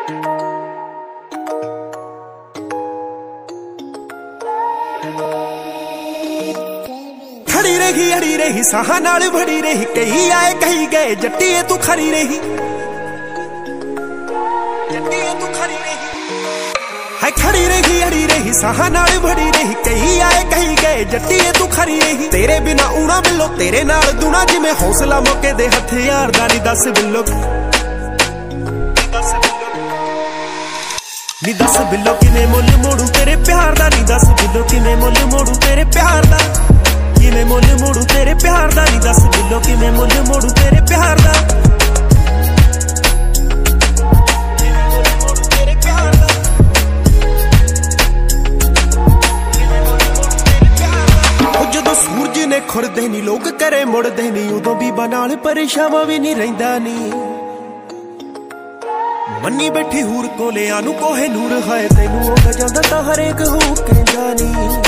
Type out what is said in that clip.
खड़ी रही अड़ी रही साहा नाल भड़ी रही, कही आए कही गए जट्टीए तू खड़ी रही, जट्टीए तू खड़ी रही। है खड़ी रही अड़ी रही साहा नाल भड़ी रही, कही आए कही गए जट्टीए तू खड़ी रही। तेरे बिना ऊना बिलो तेरे नाल दूना, जिवें हौसला मौके दे हथियार दा नी दस बिलो, नी दस बिलो किवें मुल मोड़ू तेरे प्यार दा, नी दस बिलो किवें मुल मोड़ू तेरे प्यार दा, किवें मुल मोड़ू तेरे प्यार दा, नी दस बिलो किवें मुल मोड़ू तेरे प्यार दा। जदों सूरज ने खुरदे नी लोग करे मुड़दे नी, उदों भी बनाल परेशान भी नहीं रहिंदा नी। मन्नी बैठी हूर कोले आनू कोहे नूर, हाय तेनू हो जांदा तां हरेक हो के जानी।